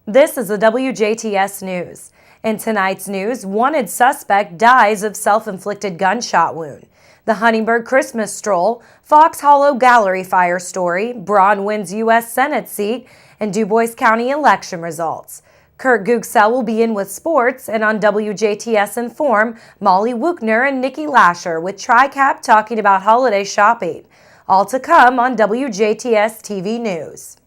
This is the WJTS News. In tonight's news, wanted suspect dies of self-inflicted gunshot wound. The Huntingburg Christmas stroll, Fox Hollow Gallery fire story, Braun wins U.S. Senate seat, and DuBois County election results. Kurt Gugsell will be in with sports, and on WJTS Inform, Molly Wookner and Nikki Lasher with TriCap talking about holiday shopping. All to come on WJTS TV News.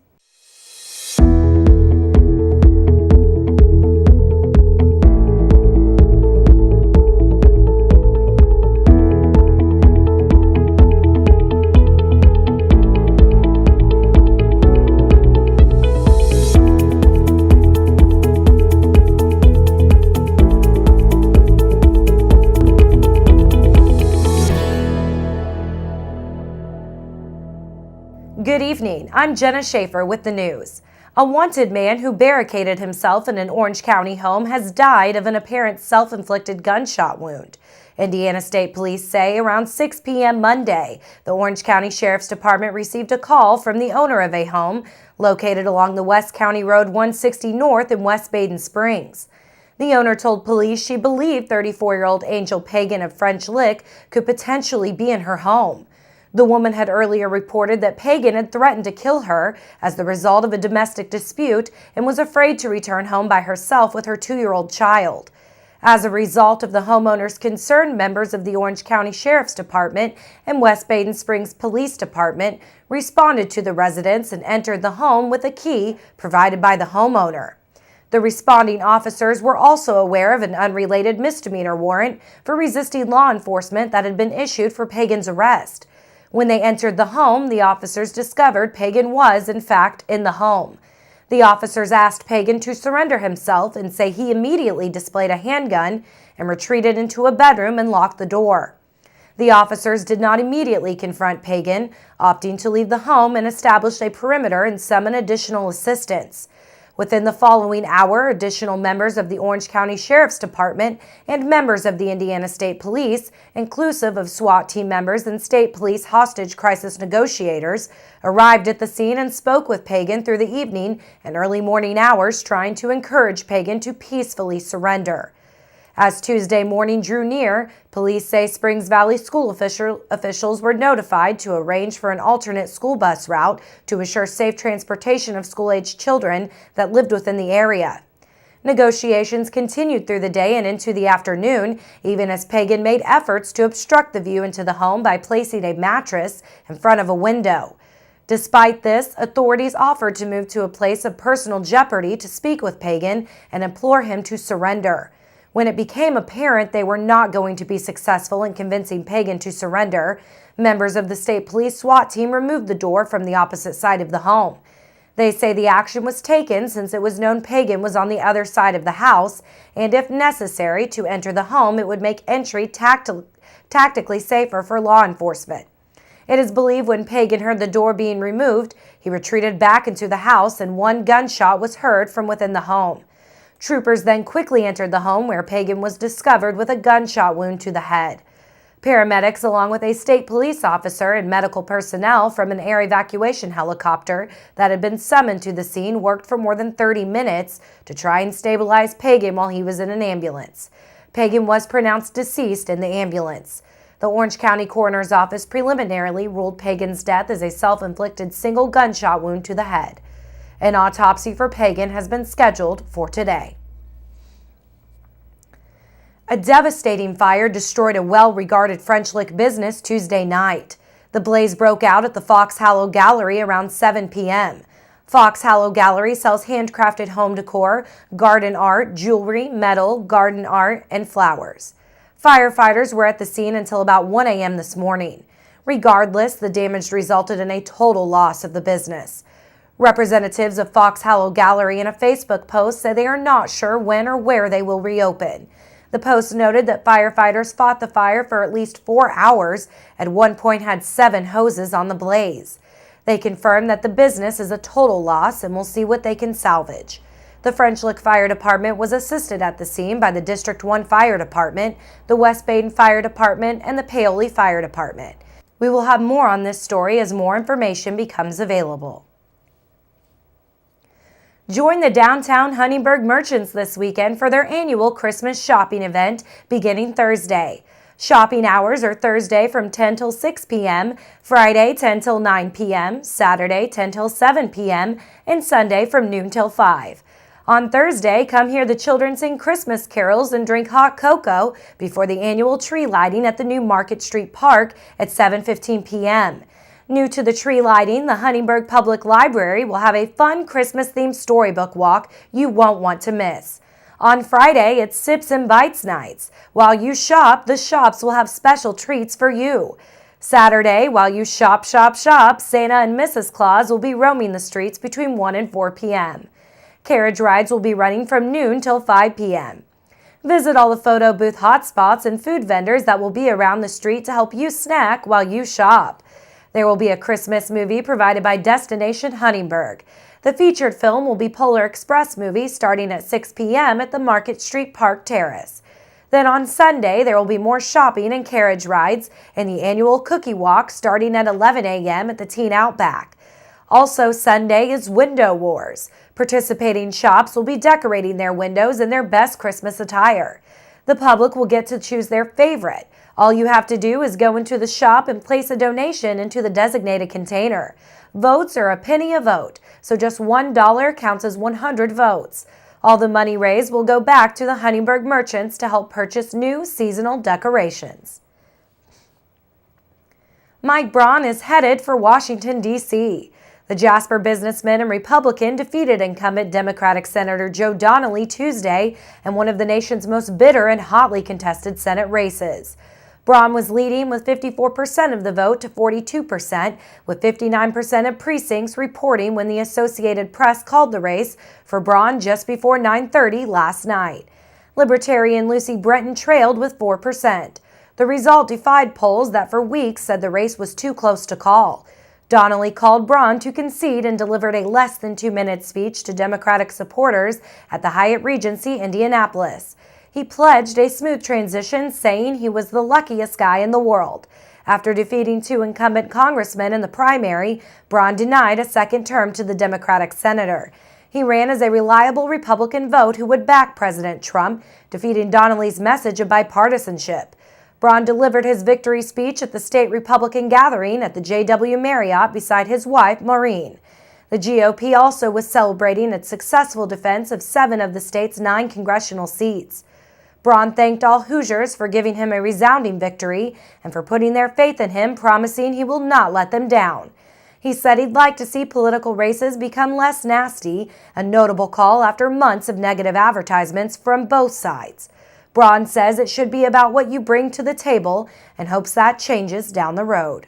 Good evening, I'm Jenna Schaffer with the news. A wanted man who barricaded himself in an Orange County home has died of an apparent self-inflicted gunshot wound. Indiana State Police say around 6 p.m. Monday, the Orange County Sheriff's Department received a call from the owner of a home located along the West County Road 160 North in West Baden Springs. The owner told police she believed 34-year-old Angel Pagan of French Lick could potentially be in her home. The woman had earlier reported that Pagan had threatened to kill her as the result of a domestic dispute and was afraid to return home by herself with her 2-year-old child. As a result of the homeowner's concern, members of the Orange County Sheriff's Department and West Baden Springs Police Department responded to the residence and entered the home with a key provided by the homeowner. The responding officers were also aware of an unrelated misdemeanor warrant for resisting law enforcement that had been issued for Pagan's arrest. When they entered the home, the officers discovered Pagan was, in fact, in the home. The officers asked Pagan to surrender himself and say he immediately displayed a handgun and retreated into a bedroom and locked the door. The officers did not immediately confront Pagan, opting to leave the home and establish a perimeter and summon additional assistance. Within the following hour, additional members of the Orange County Sheriff's Department and members of the Indiana State Police, inclusive of SWAT team members and state police hostage crisis negotiators, arrived at the scene and spoke with Pagan through the evening and early morning hours, trying to encourage Pagan to peacefully surrender. As Tuesday morning drew near, police say Springs Valley school officials were notified to arrange for an alternate school bus route to assure safe transportation of school-aged children that lived within the area. Negotiations continued through the day and into the afternoon, even as Pagan made efforts to obstruct the view into the home by placing a mattress in front of a window. Despite this, authorities offered to move to a place of personal jeopardy to speak with Pagan and implore him to surrender. When it became apparent they were not going to be successful in convincing Pagan to surrender, members of the state police SWAT team removed the door from the opposite side of the home. They say the action was taken since it was known Pagan was on the other side of the house, and if necessary to enter the home, it would make entry tactically safer for law enforcement. It is believed when Pagan heard the door being removed, he retreated back into the house and one gunshot was heard from within the home. Troopers then quickly entered the home where Pagan was discovered with a gunshot wound to the head. Paramedics, along with a state police officer and medical personnel from an air evacuation helicopter that had been summoned to the scene, worked for more than 30 minutes to try and stabilize Pagan while he was in an ambulance. Pagan was pronounced deceased in the ambulance. The Orange County Coroner's Office preliminarily ruled Pagan's death as a self-inflicted single gunshot wound to the head. An autopsy for Pagan has been scheduled for today. A devastating fire destroyed a well-regarded French Lick business Tuesday night. The blaze broke out at the Fox Hollow Gallery around 7 p.m. Fox Hollow Gallery sells handcrafted home decor, garden art, jewelry, metal, garden art, and flowers. Firefighters were at the scene until about 1 a.m. this morning. Regardless, the damage resulted in a total loss of the business. Representatives of Fox Hollow Gallery in a Facebook post said they are not sure when or where they will reopen. The post noted that firefighters fought the fire for at least 4 hours, at one point had 7 hoses on the blaze. They confirmed that the business is a total loss and will see what they can salvage. The French Lick Fire Department was assisted at the scene by the District 1 Fire Department, the West Baden Fire Department, and the Paoli Fire Department. We will have more on this story as more information becomes available. Join the downtown Huntingburg merchants this weekend for their annual Christmas shopping event beginning Thursday. Shopping hours are Thursday from 10 till 6 p.m., Friday 10 till 9 p.m., Saturday 10 till 7 p.m., and Sunday from noon till 5. On Thursday, come hear the children sing Christmas carols and drink hot cocoa before the annual tree lighting at the new Market Street Park at 7:15 p.m. New to the tree lighting, the Huntingburg Public Library will have a fun Christmas-themed storybook walk you won't want to miss. On Friday, it's Sips and Bites nights. While you shop, the shops will have special treats for you. Saturday, while you shop, Santa and Mrs. Claus will be roaming the streets between 1 and 4 p.m. Carriage rides will be running from noon till 5 p.m. Visit all the photo booth hotspots and food vendors that will be around the street to help you snack while you shop. There will be a Christmas movie provided by Destination Huntingburg. The featured film will be Polar Express movie starting at 6 p.m. at the Market Street Park Terrace. Then on Sunday, there will be more shopping and carriage rides and the annual cookie walk starting at 11 a.m. at the Teen Outback. Also Sunday is Window Wars. Participating shops will be decorating their windows in their best Christmas attire. The public will get to choose their favorite. All you have to do is go into the shop and place a donation into the designated container. Votes are a penny a vote, so just $1 counts as 100 votes. All the money raised will go back to the Huntingburg merchants to help purchase new seasonal decorations. Mike Braun is headed for Washington, D.C. The Jasper businessman and Republican defeated incumbent Democratic Senator Joe Donnelly Tuesday in one of the nation's most bitter and hotly contested Senate races. Braun was leading with 54% of the vote to 42%, with 59% of precincts reporting when the Associated Press called the race for Braun just before 9:30 last night. Libertarian Lucy Brenton trailed with 4%. The result defied polls that for weeks said the race was too close to call. Donnelly called Braun to concede and delivered a less than 2-minute speech to Democratic supporters at the Hyatt Regency, Indianapolis. He pledged a smooth transition, saying he was the luckiest guy in the world. After defeating 2 incumbent congressmen in the primary, Braun denied a second term to the Democratic senator. He ran as a reliable Republican vote who would back President Trump, defeating Donnelly's message of bipartisanship. Braun delivered his victory speech at the state Republican gathering at the JW Marriott beside his wife, Maureen. The GOP also was celebrating its successful defense of 7 of the state's 9 congressional seats. Braun thanked all Hoosiers for giving him a resounding victory and for putting their faith in him, promising he will not let them down. He said he'd like to see political races become less nasty, a notable call after months of negative advertisements from both sides. Braun says it should be about what you bring to the table and hopes that changes down the road.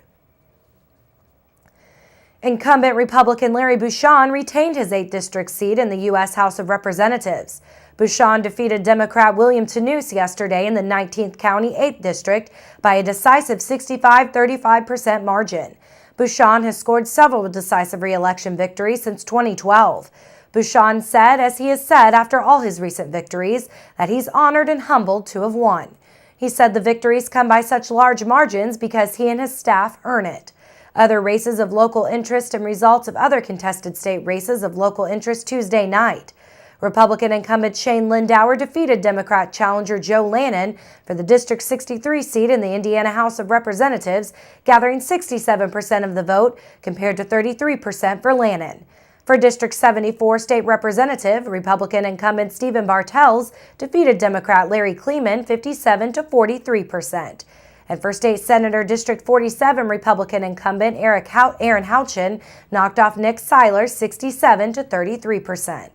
Incumbent Republican Larry Bucshon retained his 8th district seat in the U.S. House of Representatives. Bucshon defeated Democrat William Tannous yesterday in the 19th County 8th District by a decisive 65-35% margin. Bucshon has scored several decisive re-election victories since 2012. Bucshon said, as he has said after all his recent victories, that he's honored and humbled to have won. He said the victories come by such large margins because he and his staff earn it. Other races of local interest and results of other contested state races of local interest Tuesday night. Republican incumbent Shane Lindauer defeated Democrat challenger Joe Lannon for the District 63 seat in the Indiana House of Representatives, gathering 67% of the vote compared to 33% for Lannon. For District 74 state representative, Republican incumbent Stephen Bartels defeated Democrat Larry Kleeman 57 to 43%. And for State Senator District 47, Republican incumbent Aaron Houchin knocked off Nick Seiler 67 to 33%.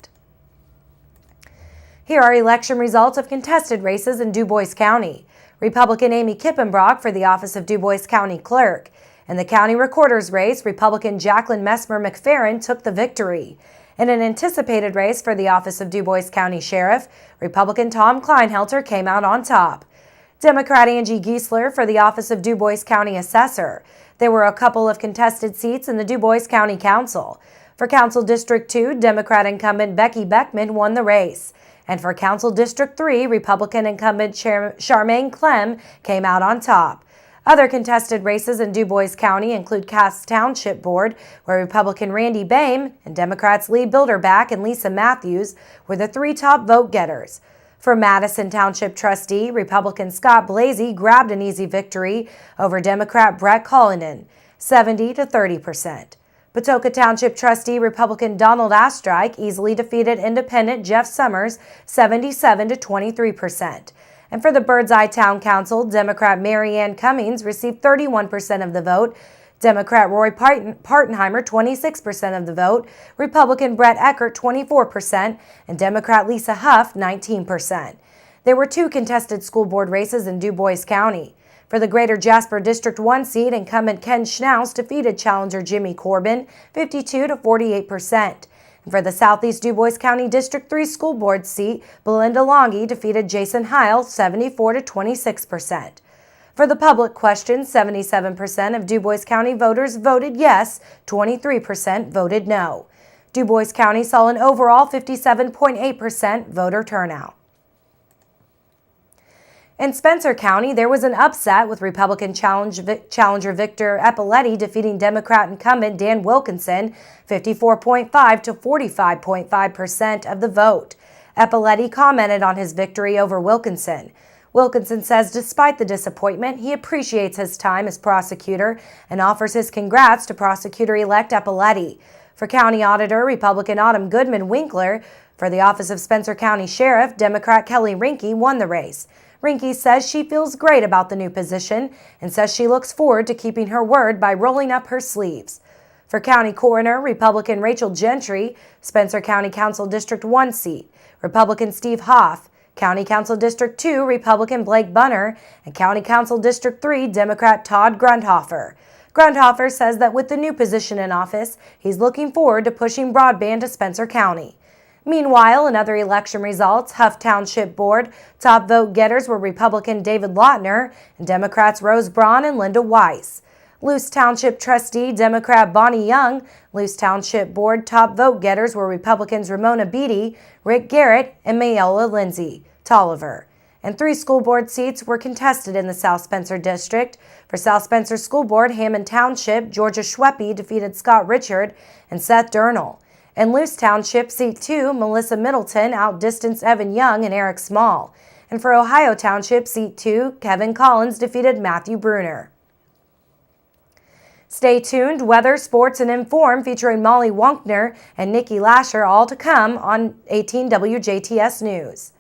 Here are election results of contested races in DuBois County. Republican Amy Kippenbrock for the office of DuBois County Clerk. In the county recorder's race, Republican Jacqueline Messmer McFerrin took the victory. In an anticipated race for the office of DuBois County Sheriff, Republican Tom Kleinhelter came out on top. Democrat Angie Giesler for the office of DuBois County Assessor. There were a couple of contested seats in the DuBois County Council. For Council District 2, Democrat incumbent Becky Beckman won the race. And for Council District 3, Republican incumbent Charmaine Clem came out on top. Other contested races in DuBois County include Cass Township Board, where Republican Randy Boehm and Democrats Lee Bilderback and Lisa Matthews were the three top vote getters. For Madison Township Trustee, Republican Scott Blasey grabbed an easy victory over Democrat Brett Cullinan, 70 to 30%. Patoka Township Trustee Republican Donald Astrike easily defeated Independent Jeff Summers, 77 to 23%. And for the Birdseye Town Council, Democrat Mary Ann Cummings received 31% of the vote, Democrat Roy Partenheimer 26% of the vote, Republican Brett Eckert 24%, and Democrat Lisa Huff 19%. There were two contested school board races in DuBois County. For the Greater Jasper District 1 seat, incumbent Ken Schnauz defeated challenger Jimmy Corbin 52 to 48%. For the Southeast DuBois County District 3 School Board seat, Belinda Longy defeated Jason Heil 74 to 26%. For the public question, 77% of DuBois County voters voted yes, 23% voted no. DuBois County saw an overall 57.8% voter turnout. In Spencer County, there was an upset with Republican challenger Victor Eppiletti defeating Democrat incumbent Dan Wilkinson 54.5 to 45.5% of the vote. Eppiletti commented on his victory over Wilkinson. Wilkinson says despite the disappointment, he appreciates his time as prosecutor and offers his congrats to prosecutor-elect Eppiletti. For County Auditor Republican Autumn Goodman Winkler, for the office of Spencer County Sheriff, Democrat Kelly Rinke won the race. Rinke says she feels great about the new position and says she looks forward to keeping her word by rolling up her sleeves. For County Coroner, Republican Rachel Gentry, Spencer County Council District 1 seat, Republican Steve Hoff, County Council District 2, Republican Blake Bunner, and County Council District 3, Democrat Todd Grundhofer. Grundhofer says that with the new position in office, he's looking forward to pushing broadband to Spencer County. Meanwhile, in other election results, Huff Township Board top vote getters were Republican David Lautner and Democrats Rose Braun and Linda Weiss. Luce Township Trustee Democrat Bonnie Young, Luce Township Board top vote getters were Republicans Ramona Beatty, Rick Garrett, and Mayola Lindsay Tolliver. And 3 school board seats were contested in the South Spencer District. For South Spencer School Board, Hammond Township, Georgia Schweppe defeated Scott Richard and Seth Durnall. In Luce Township, Seat 2, Melissa Middleton outdistanced Evan Young and Eric Small. And for Ohio Township, Seat 2, Kevin Collins defeated Matthew Bruner. Stay tuned. Weather, sports, and inform featuring Molly Wonkner and Nikki Lasher all to come on 18 WJTS News.